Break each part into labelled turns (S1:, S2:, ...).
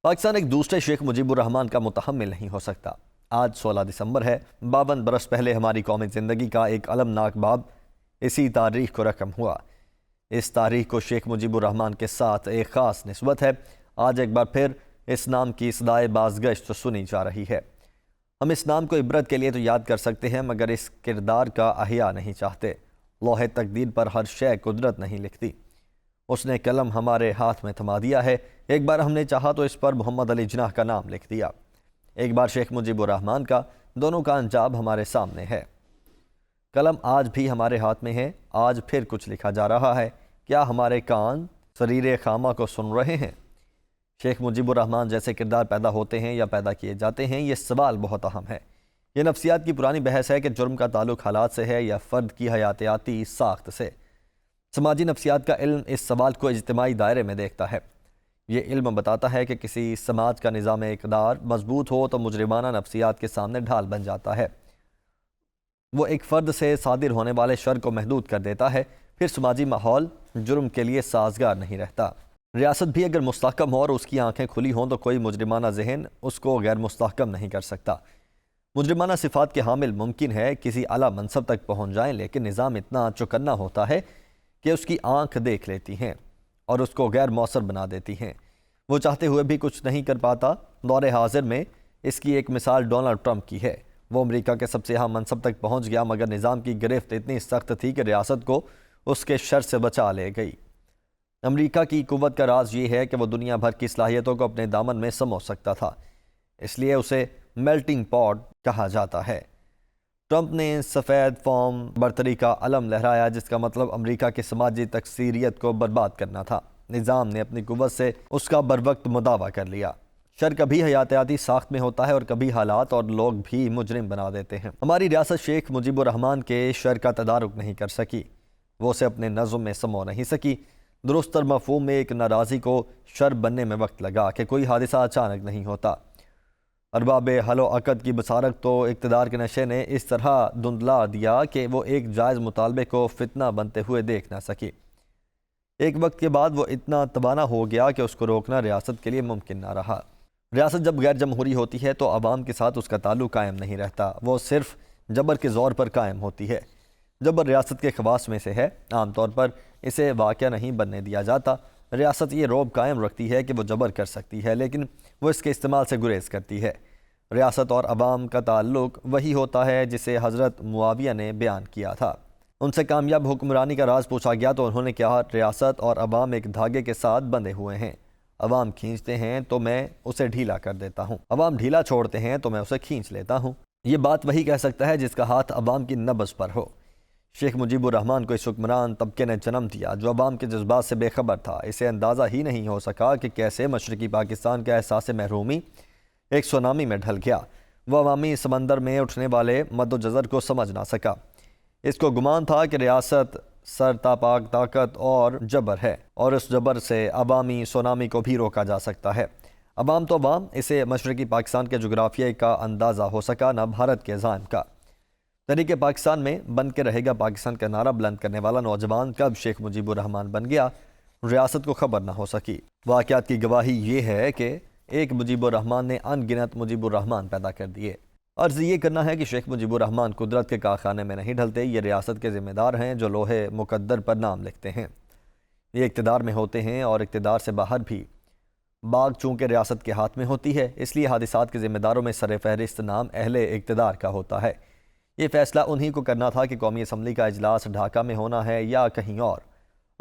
S1: پاکستان ایک دوسرے شیخ مجیب الرحمان کا متحمل نہیں ہو سکتا۔ آج 16 دسمبر ہے۔ 52 برس پہلے ہماری قومی زندگی کا ایک المناک باب اسی تاریخ کو رقم ہوا۔ اس تاریخ کو شیخ مجیب الرحمان کے ساتھ ایک خاص نسبت ہے۔ آج ایک بار پھر اس نام کی صدائے بازگشت سنی جا رہی ہے۔ ہم اس نام کو عبرت کے لیے تو یاد کر سکتے ہیں، مگر اس کردار کا احیاء نہیں چاہتے۔ لوح تقدیر پر ہر شے قدرت نہیں لکھتی، اس نے قلم ہمارے ہاتھ میں تھما دیا ہے۔ ایک بار ہم نے چاہا تو اس پر محمد علی جناح کا نام لکھ دیا، ایک بار شیخ مجیب الرحمان کا۔ دونوں کا انجام ہمارے سامنے ہے۔ قلم آج بھی ہمارے ہاتھ میں ہے۔ آج پھر کچھ لکھا جا رہا ہے۔ کیا ہمارے کان سریر خامہ کو سن رہے ہیں؟ شیخ مجیب الرحمان جیسے کردار پیدا ہوتے ہیں یا پیدا کیے جاتے ہیں، یہ سوال بہت اہم ہے۔ یہ نفسیات کی پرانی بحث ہے کہ جرم کا تعلق حالات سے ہے یا فرد کی حیاتیاتی ساخت سے۔ سماجی نفسیات کا علم اس سوال کو اجتماعی دائرے میں دیکھتا ہے۔ یہ علم بتاتا ہے کہ کسی سماج کا نظام اقدار مضبوط ہو تو مجرمانہ نفسیات کے سامنے ڈھال بن جاتا ہے۔ وہ ایک فرد سے صادر ہونے والے شر کو محدود کر دیتا ہے، پھر سماجی ماحول جرم کے لیے سازگار نہیں رہتا۔ ریاست بھی اگر مستحکم ہو اور اس کی آنکھیں کھلی ہوں تو کوئی مجرمانہ ذہن اس کو غیر مستحکم نہیں کر سکتا۔ مجرمانہ صفات کے حامل ممکن ہے کسی اعلیٰ منصب تک پہنچ جائیں، لیکن نظام اتنا چوکنا ہوتا ہے کہ اس کی آنکھ دیکھ لیتی ہیں اور اس کو غیر مؤثر بنا دیتی ہیں۔ وہ چاہتے ہوئے بھی کچھ نہیں کر پاتا۔ دور حاضر میں اس کی ایک مثال ڈونلڈ ٹرمپ کی ہے۔ وہ امریکہ کے سب سے اہم منصب تک پہنچ گیا، مگر نظام کی گرفت اتنی سخت تھی کہ ریاست کو اس کے شر سے بچا لے گئی۔ امریکہ کی قوت کا راز یہ ہے کہ وہ دنیا بھر کی صلاحیتوں کو اپنے دامن میں سمو سکتا تھا، اس لیے اسے میلٹنگ پاٹ کہا جاتا ہے۔ ٹرمپ نے سفید فوم برتری کا علم لہرایا، جس کا مطلب امریکہ کی سماجی تکثیریت کو برباد کرنا تھا۔ نظام نے اپنی قوت سے اس کا بروقت مداوع کر لیا۔ شر کبھی حیاتیاتی ساخت میں ہوتا ہے اور کبھی حالات اور لوگ بھی مجرم بنا دیتے ہیں۔ ہماری ریاست شیخ مجیب الرحمان کے شر کا تدارک نہیں کر سکی، وہ اسے اپنے نظم میں سمو نہیں سکی۔ درست تر مفہوم میں ایک ناراضی کو شر بننے میں وقت لگا کہ کوئی حادثہ اچانک نہیں ہوتا۔ ارباب حل و عقد کی بصارت تو اقتدار کے نشے نے اس طرح دھندلا دیا کہ وہ ایک جائز مطالبے کو فتنہ بنتے ہوئے دیکھ نہ سکی۔ ایک وقت کے بعد وہ اتنا توانا ہو گیا کہ اس کو روکنا ریاست کے لیے ممکن نہ رہا۔ ریاست جب غیر جمہوری ہوتی ہے تو عوام کے ساتھ اس کا تعلق قائم نہیں رہتا، وہ صرف جبر کے زور پر قائم ہوتی ہے۔ جبر ریاست کے خواص میں سے ہے، عام طور پر اسے واقعہ نہیں بننے دیا جاتا۔ ریاست یہ رعب قائم رکھتی ہے کہ وہ جبر کر سکتی ہے، لیکن وہ اس کے استعمال سے گریز کرتی ہے۔ ریاست اور عوام کا تعلق وہی ہوتا ہے جسے حضرت معاویہ نے بیان کیا تھا۔ ان سے کامیاب حکمرانی کا راز پوچھا گیا تو انہوں نے کہا، ریاست اور عوام ایک دھاگے کے ساتھ بندھے ہوئے ہیں۔ عوام کھینچتے ہیں تو میں اسے ڈھیلا کر دیتا ہوں، عوام ڈھیلا چھوڑتے ہیں تو میں اسے کھینچ لیتا ہوں۔ یہ بات وہی کہہ سکتا ہے جس کا ہاتھ عوام کی نبض پر ہو۔ شیخ مجیب الرحمان کو اس حکمران طبقے نے جنم دیا جو عوام کے جذبات سے بے خبر تھا۔ اسے اندازہ ہی نہیں ہو سکا کہ کیسے مشرقی پاکستان کا احساس محرومی ایک سونامی میں ڈھل گیا۔ وہ عوامی سمندر میں اٹھنے والے مد و جزر کو سمجھ نہ سکا۔ اس کو گمان تھا کہ ریاست سرتاپاک طاقت اور جبر ہے، اور اس جبر سے عوامی سونامی کو بھی روکا جا سکتا ہے۔ عوام تو عوام، اسے مشرقی پاکستان کے جغرافیے کا اندازہ ہو سکا، نہ بھارت کے عزائم کا۔ تحریک پاکستان میں بن کے رہے گا پاکستان کا نعرہ بلند کرنے والا نوجوان کب شیخ مجیب الرحمان بن گیا، ریاست کو خبر نہ ہو سکی۔ واقعات کی گواہی یہ ہے کہ ایک مجیب الرحمان نے ان گنت مجیب الرحمان پیدا کر دیے۔ عرض یہ کرنا ہے کہ شیخ مجیب الرحمان قدرت کے کارخانے میں نہیں ڈھلتے، یہ ریاست کے ذمہ دار ہیں جو لوہے مقدر پر نام لکھتے ہیں۔ یہ اقتدار میں ہوتے ہیں اور اقتدار سے باہر بھی۔ باغ چونکہ ریاست کے ہاتھ میں ہوتی ہے، اس لیے حادثات کے ذمہ داروں میں سر فہرست نام اہل اقتدار کا ہوتا ہے۔ یہ فیصلہ انہی کو کرنا تھا کہ قومی اسمبلی کا اجلاس ڈھاکہ میں ہونا ہے یا کہیں اور،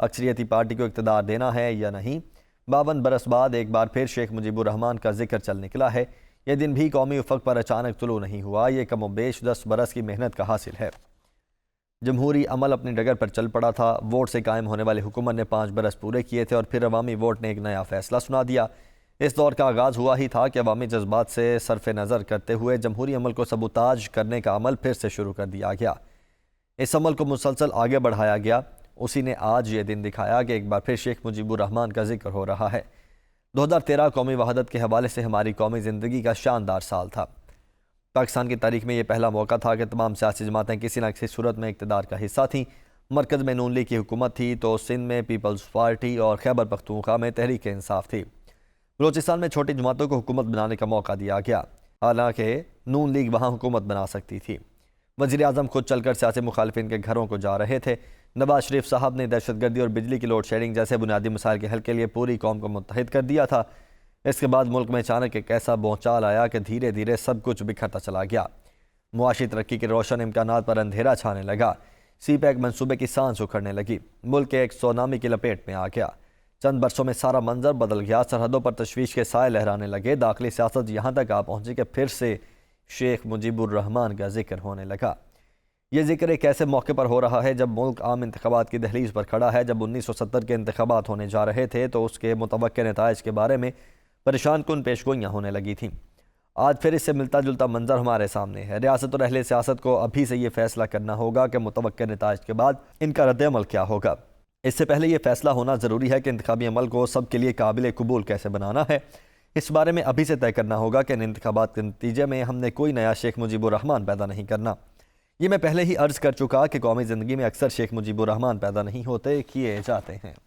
S1: اکثریتی پارٹی کو اقتدار دینا ہے یا نہیں۔ 52 برس بعد ایک بار پھر شیخ مجیب الرحمان کا ذکر چل نکلا ہے۔ یہ دن بھی قومی افق پر اچانک طلوع نہیں ہوا، یہ کم و بیش 10 برس کی محنت کا حاصل ہے۔ جمہوری عمل اپنی ڈگر پر چل پڑا تھا۔ ووٹ سے قائم ہونے والے حکومت نے 5 برس پورے کیے تھے اور پھر عوامی ووٹ نے ایک نیا فیصلہ سنا دیا۔ اس دور کا آغاز ہوا ہی تھا کہ عوامی جذبات سے صرف نظر کرتے ہوئے جمہوری عمل کو سبوتاژ کرنے کا عمل پھر سے شروع کر دیا گیا۔ اس عمل کو مسلسل آگے بڑھایا گیا۔ اسی نے آج یہ دن دکھایا کہ ایک بار پھر شیخ مجیب الرحمان کا ذکر ہو رہا ہے۔ 2013 قومی وحدت کے حوالے سے ہماری قومی زندگی کا شاندار سال تھا۔ پاکستان کی تاریخ میں یہ پہلا موقع تھا کہ تمام سیاسی جماعتیں کسی نہ کسی صورت میں اقتدار کا حصہ تھیں۔ مرکز میں نون لیگ کی حکومت تھی تو سندھ میں پیپلز پارٹی اور خیبر پختونخوا میں تحریک انصاف تھی۔ بلوچستان میں چھوٹی جماعتوں کو حکومت بنانے کا موقع دیا گیا، حالانکہ نون لیگ وہاں حکومت بنا سکتی تھی۔ وزیر اعظم خود چل کر سیاسی مخالفین کے گھروں کو جا رہے تھے۔ نواز شریف صاحب نے دہشت گردی اور بجلی کی لوڈ شیڈنگ جیسے بنیادی مسائل کے حل کے لیے پوری قوم کو متحد کر دیا تھا۔ اس کے بعد ملک میں اچانک ایک ایسا بھونچال آیا کہ دھیرے دھیرے سب کچھ بکھرتا چلا گیا۔ معاشی ترقی کے روشن امکانات پر اندھیرا چھانے لگا۔ سی پیک منصوبے کی سانس اکھڑنے لگی۔ ملک ایک سونامی کی لپیٹ میں آ گیا۔ چند برسوں میں سارا منظر بدل گیا۔ سرحدوں پر تشویش کے سائے لہرانے لگے۔ داخلی سیاست یہاں تک آ پہنچی کہ پھر سے شیخ مجیب الرحمان کا ذکر ہونے لگا۔ یہ ذکر ایک ایسے موقع پر ہو رہا ہے جب ملک عام انتخابات کی دہلیز پر کھڑا ہے۔ جب 1970 کے انتخابات ہونے جا رہے تھے تو اس کے متوقع نتائج کے بارے میں پریشان کن پیشگوئیاں ہونے لگی تھیں۔ آج پھر اس سے ملتا جلتا منظر ہمارے سامنے ہے۔ ریاست اور اہل سیاست کو ابھی سے یہ فیصلہ کرنا ہوگا کہ متوقع نتائج کے بعد ان کا رد عمل کیا ہوگا۔ اس سے پہلے یہ فیصلہ ہونا ضروری ہے کہ انتخابی عمل کو سب کے لیے قابل قبول کیسے بنانا ہے۔ اس بارے میں ابھی سے طے کرنا ہوگا کہ ان انتخابات کے نتیجے میں ہم نے کوئی نیا شیخ مجیب الرحمان پیدا نہیں کرنا۔ یہ میں پہلے ہی عرض کر چکا کہ قومی زندگی میں اکثر شیخ مجیب الرحمان پیدا نہیں ہوتے، کیے جاتے ہیں۔